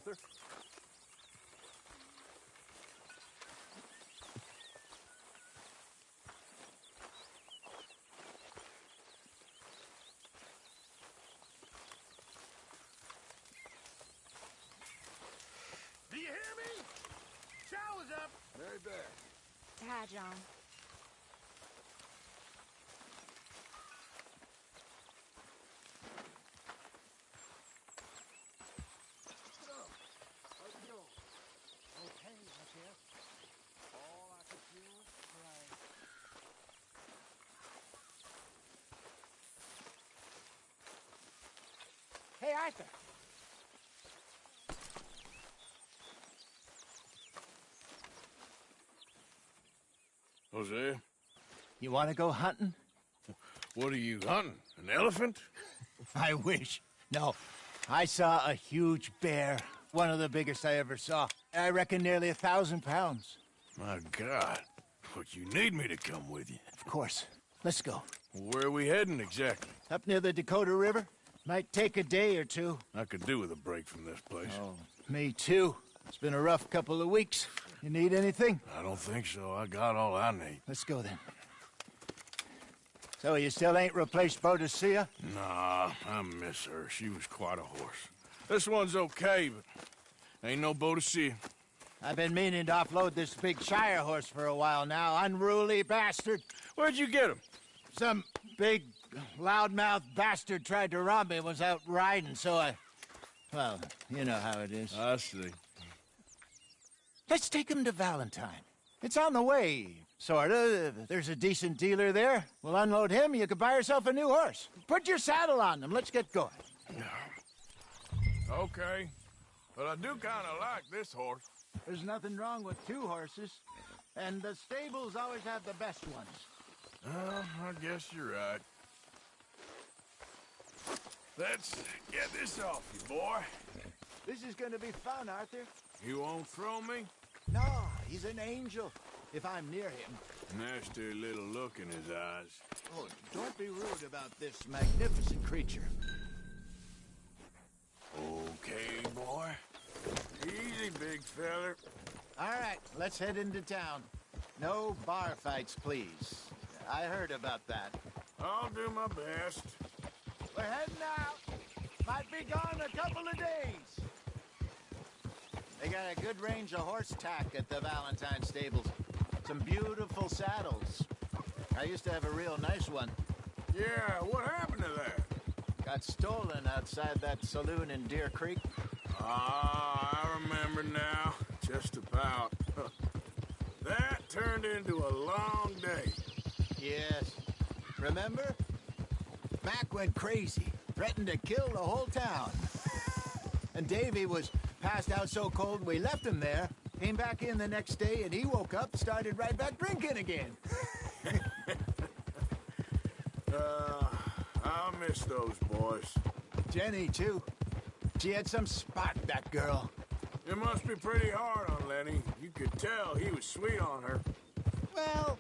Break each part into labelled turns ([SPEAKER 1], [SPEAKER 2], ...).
[SPEAKER 1] Arthur.
[SPEAKER 2] Do you hear me? Shower's up.
[SPEAKER 1] Very bad.
[SPEAKER 3] Hi, John.
[SPEAKER 2] Okay, I guess. All I could do was pray. Hey, Arthur.
[SPEAKER 4] Jose,
[SPEAKER 5] You want to go hunting?
[SPEAKER 4] what are you hunting? An elephant?
[SPEAKER 5] I wish. No, I saw a huge bear. One of the biggest I ever saw. I reckon nearly 1,000 pounds.
[SPEAKER 4] My God. But you need me to come with you.
[SPEAKER 5] Of course. Let's go.
[SPEAKER 4] Where are we heading exactly?
[SPEAKER 5] Up near the Dakota River. Might take a day or two.
[SPEAKER 4] I could do with a break from this place.
[SPEAKER 5] Oh, me too. It's been a rough couple of weeks. You need anything?
[SPEAKER 4] I don't think so. I got all I need.
[SPEAKER 5] Let's go then. So you still ain't replaced Boadicea?
[SPEAKER 4] Nah, I miss her. She was quite a horse. This one's okay, but ain't no Boadicea.
[SPEAKER 5] I've been meaning to offload this big Shire horse for a while now. Unruly bastard.
[SPEAKER 4] Where'd you get him?
[SPEAKER 5] Some big, loudmouth bastard tried to rob me and was out riding, so I... Well, you know how it is.
[SPEAKER 4] I see.
[SPEAKER 5] Let's take him to Valentine. It's on the way, sorta. There's a decent dealer there. We'll unload him, you can buy yourself a new horse. Put your saddle on them, let's get going.
[SPEAKER 4] Okay. But I do kind of like this horse.
[SPEAKER 5] There's nothing wrong with two horses, and the stables always have the best ones.
[SPEAKER 4] I guess you're right. Let's get this off you, boy.
[SPEAKER 5] This is gonna be fun, Arthur.
[SPEAKER 4] You won't throw me?
[SPEAKER 5] No, he's an angel, if I'm near him.
[SPEAKER 4] Nasty little look in his eyes.
[SPEAKER 5] Oh, don't be rude about this magnificent creature.
[SPEAKER 4] Okay, boy. Easy, big feller.
[SPEAKER 5] All right, let's head into town. No bar fights, please. I heard about that.
[SPEAKER 4] I'll do my best.
[SPEAKER 5] We're heading out. Might be gone a couple of days. They got a good range of horse tack at the Valentine stables. Some beautiful saddles. I used to have a real nice one.
[SPEAKER 4] Yeah, what happened to that?
[SPEAKER 5] Got stolen outside that saloon in Deer Creek.
[SPEAKER 4] Ah, I remember now. Just about. That turned into a long day.
[SPEAKER 5] Yes. Remember? Mac went crazy, threatened to kill the whole town. And Davy was passed out so cold we left him there, came back in the next day, and he woke up, started right back drinking again.
[SPEAKER 4] I'll miss those boys.
[SPEAKER 5] Jenny, too. She had some spot, that girl.
[SPEAKER 4] It must be pretty hard on Lenny. You could tell he was sweet on her.
[SPEAKER 5] Well,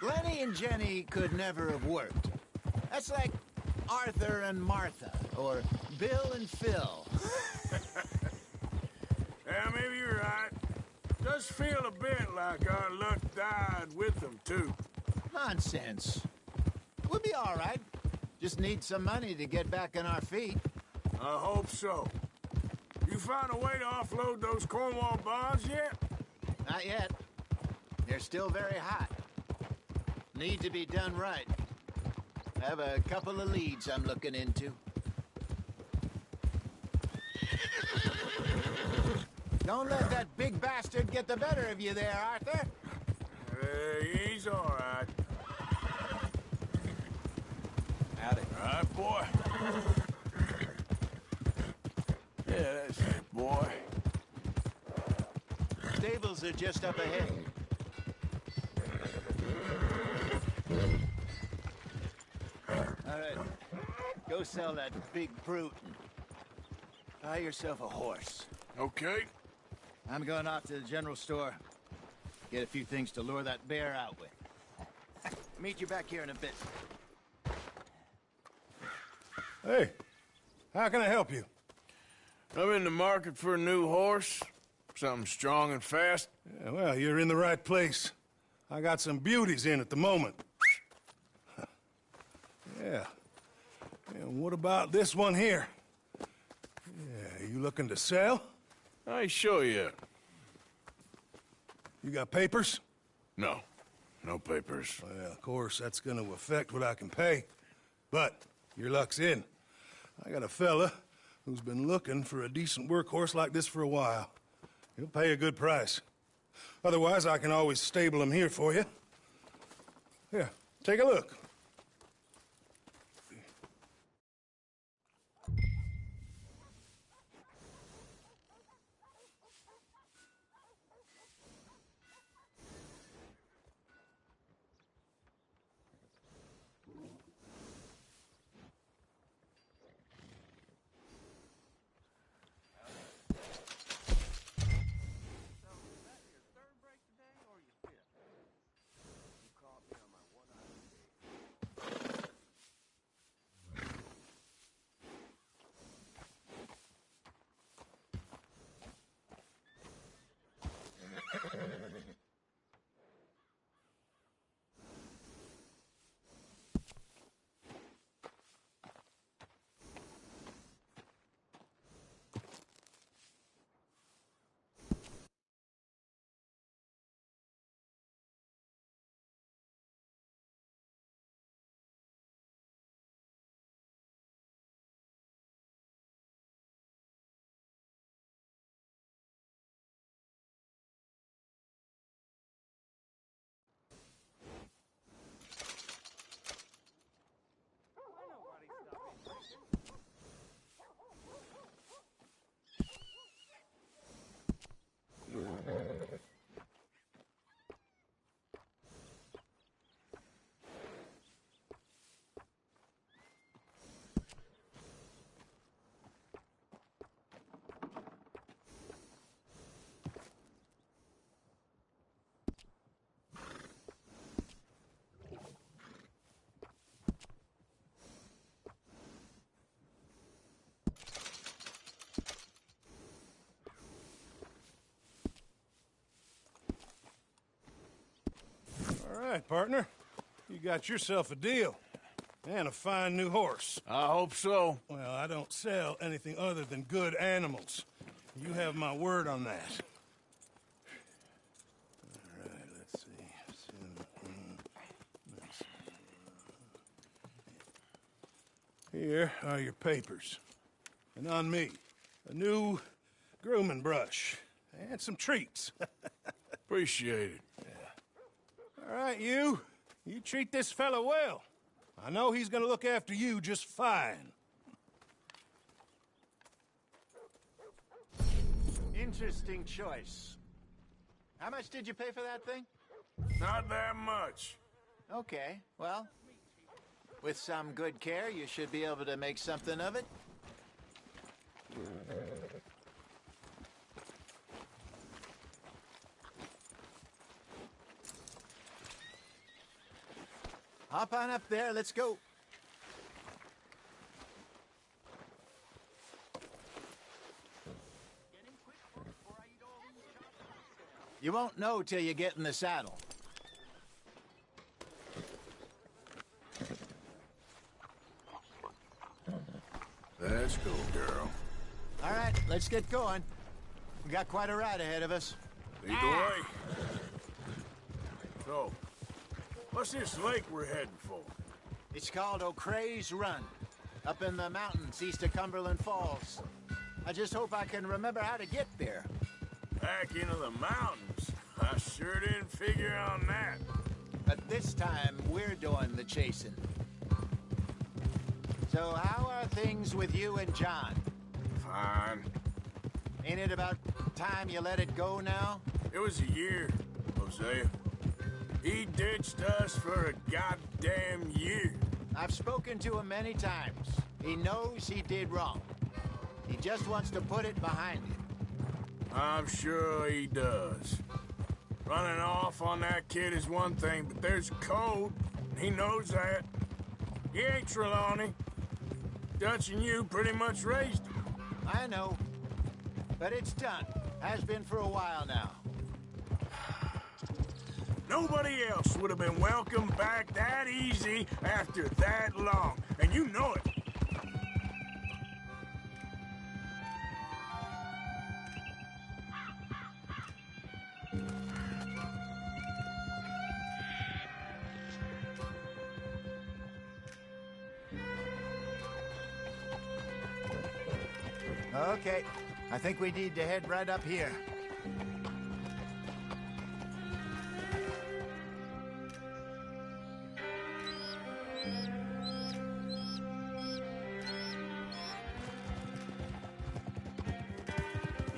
[SPEAKER 5] Lenny and Jenny could never have worked. That's like Arthur and Martha, or Bill and Phil.
[SPEAKER 4] Yeah, maybe you're right. Does feel a bit like our luck died with them, too.
[SPEAKER 5] Nonsense. We'll be all right. Just need some money to get back on our feet.
[SPEAKER 4] I hope so. You find a way to offload those Cornwall bonds yet?
[SPEAKER 5] Not yet. They're still very hot. Need to be done right. I have a couple of leads I'm looking into. Don't let that big bastard get the better of you there, Arthur.
[SPEAKER 4] He's all right.
[SPEAKER 5] Howdy.
[SPEAKER 4] All right, boy. Yeah, that's it, boy.
[SPEAKER 5] Stables are just up ahead. All right. Go sell that big brute and buy yourself a horse.
[SPEAKER 4] Okay.
[SPEAKER 5] I'm going off to the general store. Get a few things to lure that bear out with. Meet you back here in a bit.
[SPEAKER 1] Hey, how can I help you?
[SPEAKER 4] I'm in the market for a new horse. Something strong and fast.
[SPEAKER 1] Yeah, well, you're in the right place. I got some beauties in at the moment. Yeah. And what about this one here? Yeah, you looking to sell?
[SPEAKER 4] I ain't sure yet.
[SPEAKER 1] You got papers?
[SPEAKER 4] No. No papers.
[SPEAKER 1] Well, of course, that's gonna affect what I can pay. But your luck's in. I got a fella who's been looking for a decent workhorse like this for a while. He'll pay a good price. Otherwise, I can always stable him here for you. Here, take a look. All right, partner. You got yourself a deal. And a fine new horse.
[SPEAKER 4] I hope so.
[SPEAKER 1] Well, I don't sell anything other than good animals. You have my word on that. All right, let's see. Here are your papers. And on me, a new grooming brush. And some treats.
[SPEAKER 4] Appreciate it.
[SPEAKER 1] All right, you. You treat this fella well. I know he's gonna look after you just fine.
[SPEAKER 5] Interesting choice. How much did you pay for that thing?
[SPEAKER 4] Not that much.
[SPEAKER 5] Okay, well, with some good care, you should be able to make something of it. Hop on up there, let's go. You won't know till you get in the saddle.
[SPEAKER 4] Let's go, girl.
[SPEAKER 5] All right, let's get going. We got quite a ride ahead of us.
[SPEAKER 4] Lead the way. So, what's this lake we're heading for?
[SPEAKER 5] It's called O'Creagh's Run, up in the mountains east of Cumberland Falls. I just hope I can remember how to get there.
[SPEAKER 4] Back into the mountains? I sure didn't figure on that.
[SPEAKER 5] But this time, we're doing the chasing. So how are things with you and John?
[SPEAKER 4] Fine.
[SPEAKER 5] Ain't it about time you let it go now?
[SPEAKER 4] It was a year, Hosea. He ditched us for a goddamn year.
[SPEAKER 5] I've spoken to him many times. He knows he did wrong. He just wants to put it behind him.
[SPEAKER 4] I'm sure he does. Running off on that kid is one thing, but there's code. He knows that. He ain't Trelawney. Dutch and you pretty much raised him.
[SPEAKER 5] I know. But it's done. Has been for a while now.
[SPEAKER 4] Nobody else would have been welcomed back that easy after that long, and you know it.
[SPEAKER 5] Okay, I think we need to head right up here.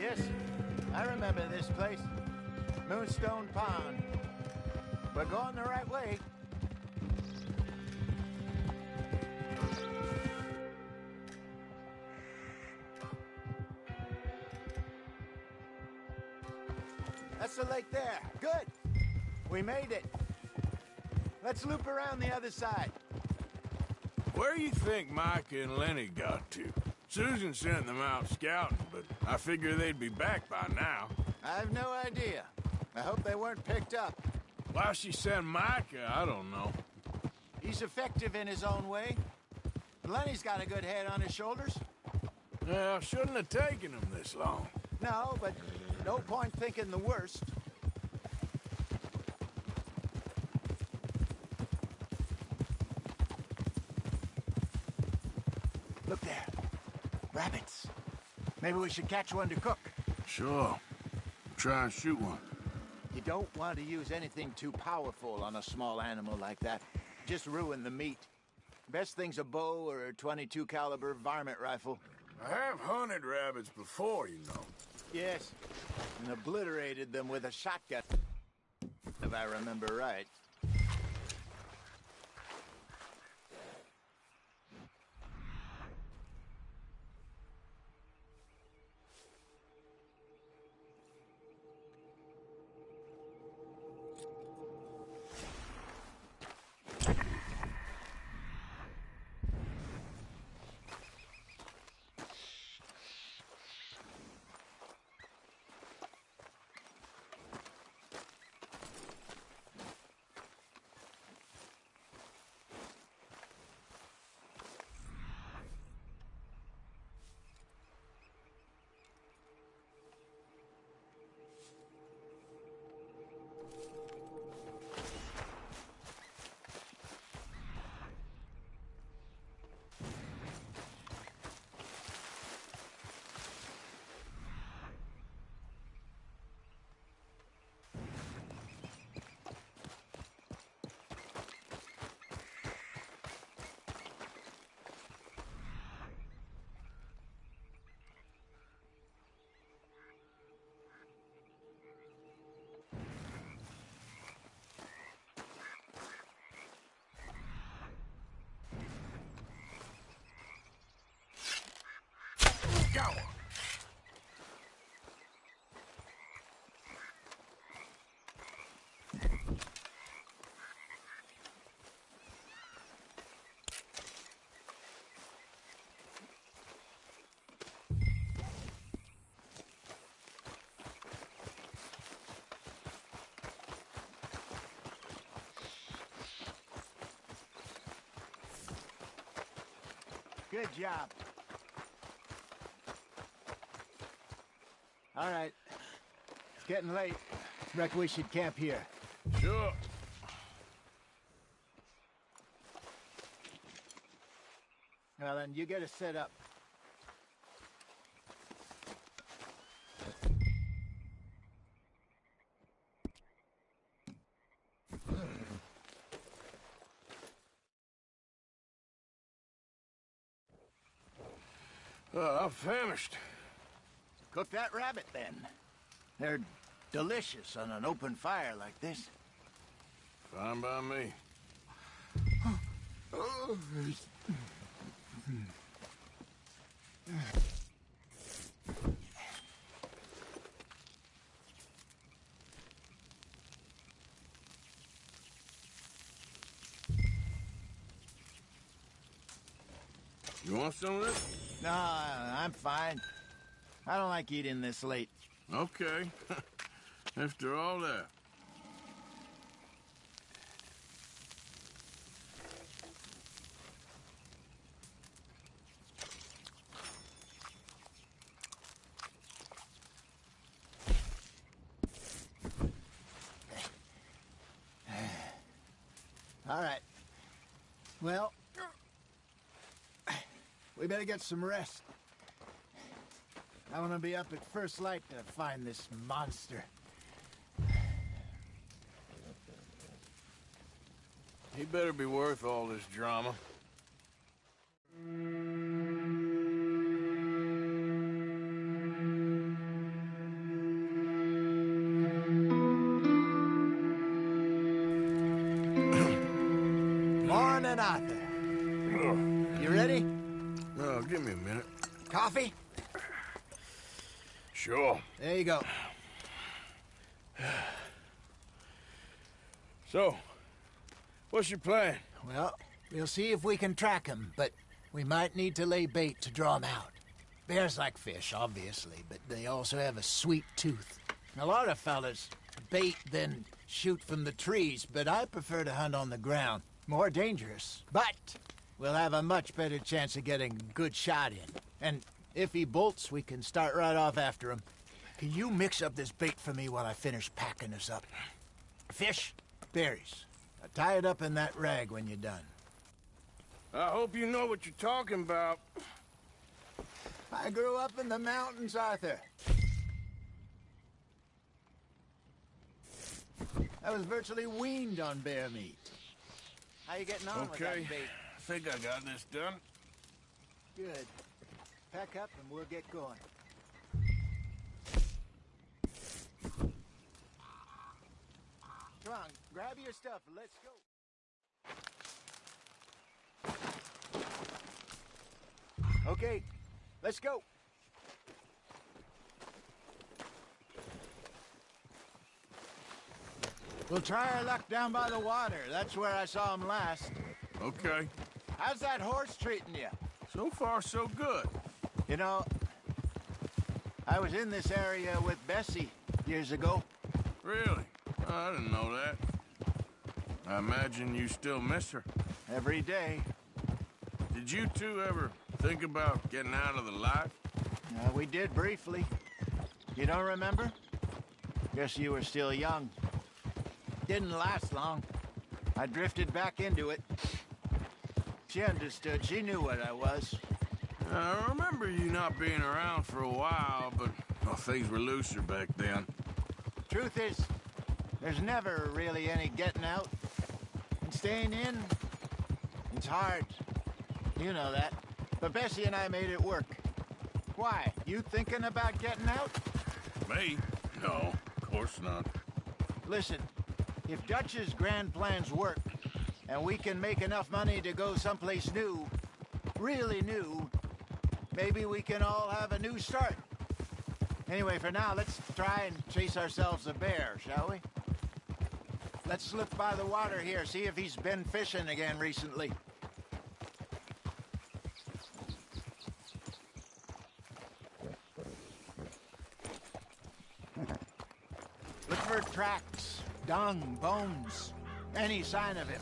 [SPEAKER 5] Yes, I remember this place. Moonstone Pond. We're going the right way. That's the lake there. Good. We made it. Let's loop around the other side.
[SPEAKER 4] Where you think Mike and Lenny got to? Susan sent them out scouting, but I figure they'd be back by now.
[SPEAKER 5] I've no idea. I hope they weren't picked up.
[SPEAKER 4] Why she sent Micah, I don't know.
[SPEAKER 5] He's effective in his own way. Lenny's got a good head on his shoulders.
[SPEAKER 4] Well, shouldn't have taken him this long.
[SPEAKER 5] No, but no point thinking the worst. Look there. Rabbits. Maybe we should catch one to cook.
[SPEAKER 4] Sure. Try and shoot one.
[SPEAKER 5] You don't want to use anything too powerful on a small animal like that. Just ruin the meat. Best thing's a bow or a .22 caliber varmint rifle.
[SPEAKER 4] I have hunted rabbits before, you know.
[SPEAKER 5] Yes, and obliterated them with a shotgun, if I remember right.
[SPEAKER 4] Go!
[SPEAKER 5] Good job. All right. It's getting late. Reckon we should camp here.
[SPEAKER 4] Sure.
[SPEAKER 5] Well, then you get us set up.
[SPEAKER 4] I'm famished.
[SPEAKER 5] Cook that rabbit, then. They're delicious on an open fire like this.
[SPEAKER 4] Fine by me. You want some of this?
[SPEAKER 5] No, I'm fine. I don't like eating this late.
[SPEAKER 4] Okay. After all that.
[SPEAKER 5] All right. Well, we better get some rest. I want to be up at first light to find this monster.
[SPEAKER 4] He better be worth all this drama.
[SPEAKER 5] Morning, Arthur. You ready?
[SPEAKER 4] Oh, give me a minute.
[SPEAKER 5] Coffee?
[SPEAKER 4] Sure.
[SPEAKER 5] There you go.
[SPEAKER 4] So, what's your plan?
[SPEAKER 5] Well, we'll see if we can track him, but we might need to lay bait to draw him out. Bears like fish, obviously, but they also have a sweet tooth. A lot of fellas bait, then shoot from the trees, but I prefer to hunt on the ground. More dangerous, but we'll have a much better chance of getting a good shot in. And if he bolts, we can start right off after him. Can you mix up this bait for me while I finish packing this up? Fish, berries. Now tie it up in that rag when you're done.
[SPEAKER 4] I hope you know what you're talking about.
[SPEAKER 5] I grew up in the mountains, Arthur. I was virtually weaned on bear meat. How you getting on with that
[SPEAKER 4] Okay.
[SPEAKER 5] bait?
[SPEAKER 4] I think I got this done.
[SPEAKER 5] Good. Pack up and we'll get going. Come on, grab your stuff and let's go. Okay, let's go. We'll try our luck down by the water. That's where I saw him last.
[SPEAKER 4] Okay.
[SPEAKER 5] How's that horse treating you?
[SPEAKER 4] So far, so good.
[SPEAKER 5] You know, I was in this area with Bessie years ago.
[SPEAKER 4] Really? Oh, I didn't know that. I imagine you still miss her.
[SPEAKER 5] Every day.
[SPEAKER 4] Did you two ever think about getting out of the life?
[SPEAKER 5] We did briefly. You don't remember? Guess you were still young. Didn't last long. I drifted back into it. She understood. She knew what I was.
[SPEAKER 4] I remember you not being around for a while, but well, things were looser back then.
[SPEAKER 5] Truth is, there's never really any getting out. And staying in, it's hard. You know that. But Bessie and I made it work. Why? You thinking about getting out?
[SPEAKER 4] Me? No, of course not.
[SPEAKER 5] Listen, if Dutch's grand plans work, and we can make enough money to go someplace new, really new, maybe we can all have a new start. Anyway, for now, let's try and chase ourselves a bear, shall we? Let's slip by the water here, see if he's been fishing again recently. Look for tracks, dung, bones, any sign of him.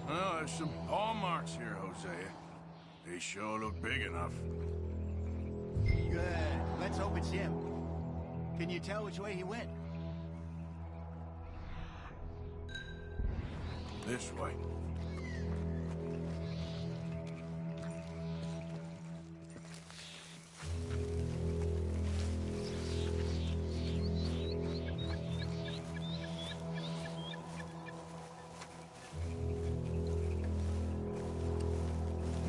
[SPEAKER 4] Well, there's some paw marks here, Hosea. They sure look big enough.
[SPEAKER 5] Good. Let's hope it's him. Can you tell which way he went?
[SPEAKER 4] This way.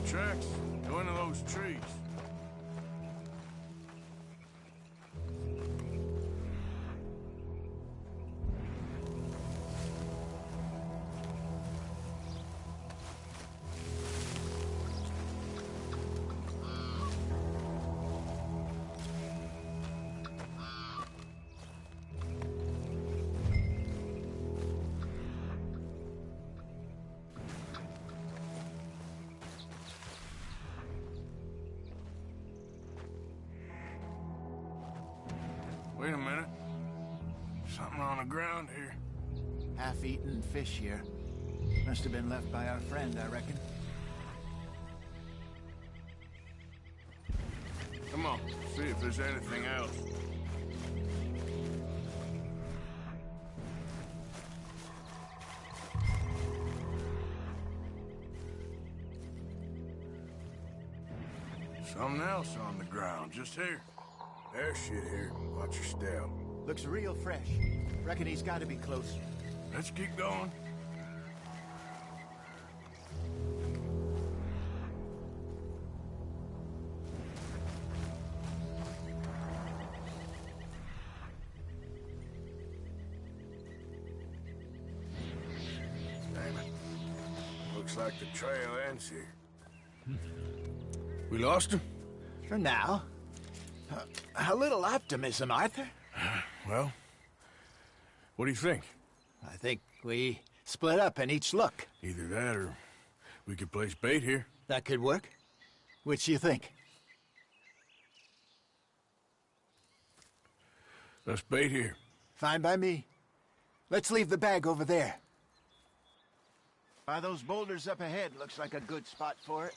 [SPEAKER 4] Tracks go into those trees. Wait a minute. Something on the ground here.
[SPEAKER 5] Half-eaten fish here. Must have been left by our friend, I reckon.
[SPEAKER 4] Come on, see if there's anything else. Something else on the ground, just here. There's shit here. Watch your step.
[SPEAKER 5] Looks real fresh. Reckon he's got to be close.
[SPEAKER 4] Let's keep going. Damn it. Looks like the trail ends here. We lost him?
[SPEAKER 5] For now. A little optimism, Arthur.
[SPEAKER 4] Well, what do you think?
[SPEAKER 5] I think we split up and each look.
[SPEAKER 4] Either that or we could place bait here.
[SPEAKER 5] That could work. Which you think?
[SPEAKER 4] Let's bait here.
[SPEAKER 5] Fine by me. Let's leave the bag over there. By those boulders up ahead, looks like a good spot for it.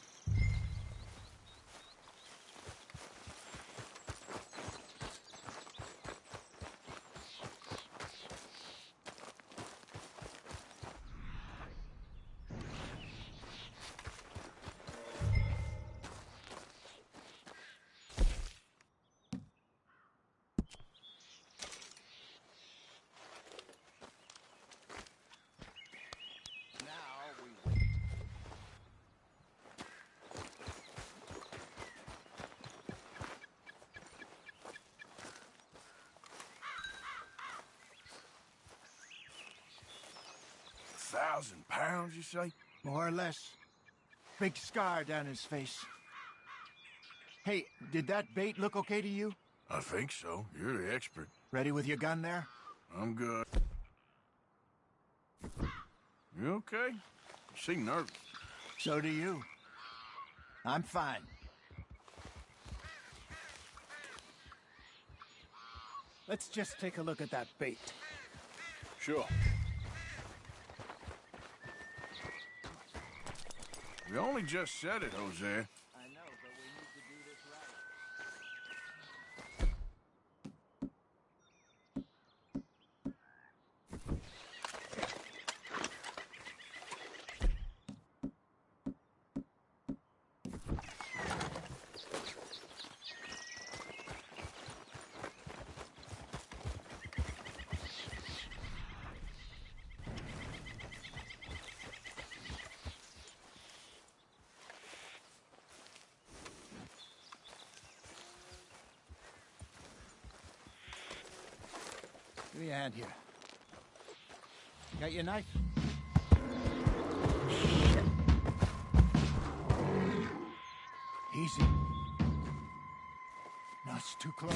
[SPEAKER 4] £1,000, you say?
[SPEAKER 5] More or less. Big scar down his face. Hey, did that bait look okay to you?
[SPEAKER 4] I think so. You're the expert.
[SPEAKER 5] Ready with your gun there?
[SPEAKER 4] I'm good. You okay? You seem nervous.
[SPEAKER 5] So do you. I'm fine. Let's just take a look at that bait.
[SPEAKER 4] Sure. We only just said it, Jose.
[SPEAKER 5] I know, but we need to do this Give me a hand here. Got your knife? Shit. Easy. No, it's too close.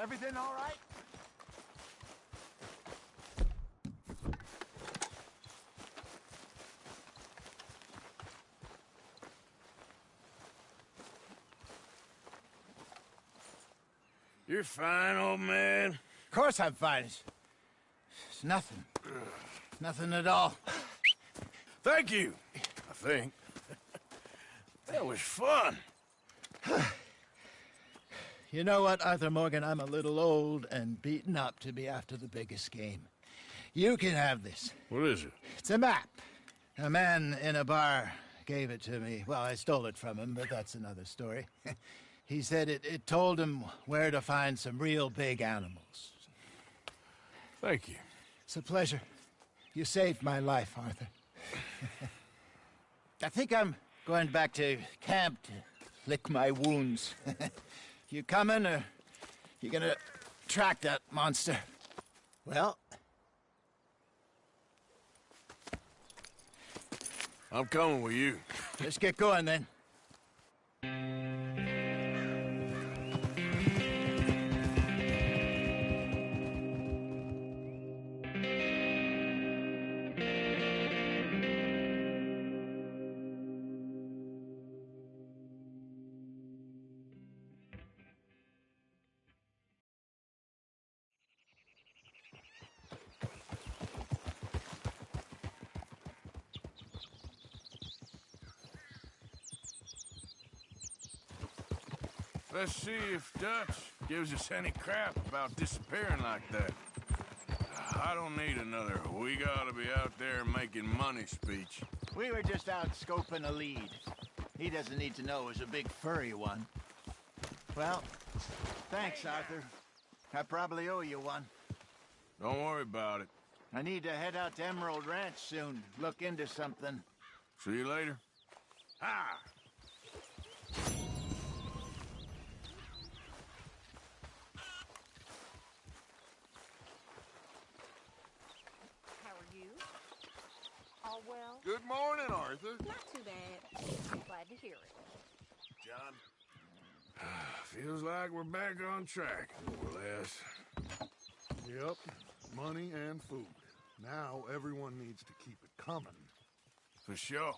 [SPEAKER 5] Everything all right?
[SPEAKER 4] You're fine, old man.
[SPEAKER 5] Of course I'm fine. It's nothing. Nothing at all.
[SPEAKER 4] Thank you, I think. That was fun.
[SPEAKER 5] You know what, Arthur Morgan? I'm a little old and beaten up to be after the biggest game. You can have this.
[SPEAKER 4] What is it?
[SPEAKER 5] It's a map. A man in a bar gave it to me. Well, I stole it from him, but that's another story. He said it told him where to find some real big animals.
[SPEAKER 4] Thank you.
[SPEAKER 5] It's a pleasure. You saved my life, Arthur. I think I'm going back to camp to lick my wounds. You coming, or you gonna track that monster? Well,
[SPEAKER 4] I'm coming with you.
[SPEAKER 5] let's get going then.
[SPEAKER 4] Let's see if Dutch gives us any crap about disappearing like that. I don't need another "we gotta be out there making money" speech.
[SPEAKER 5] We were just out scoping a lead. He doesn't need to know it was a big furry one. Well, thanks, Arthur. I probably owe you one.
[SPEAKER 4] Don't worry about it.
[SPEAKER 5] I need to head out to Emerald Ranch soon, look into something.
[SPEAKER 4] See you later.
[SPEAKER 5] Ha!
[SPEAKER 3] How are you? All well?
[SPEAKER 6] Good morning, Arthur.
[SPEAKER 3] Not too bad. I'm glad to hear it.
[SPEAKER 6] John?
[SPEAKER 4] Feels like we're back on track, more or less.
[SPEAKER 6] Yep. Money and food. Now everyone needs to keep it coming.
[SPEAKER 4] For sure.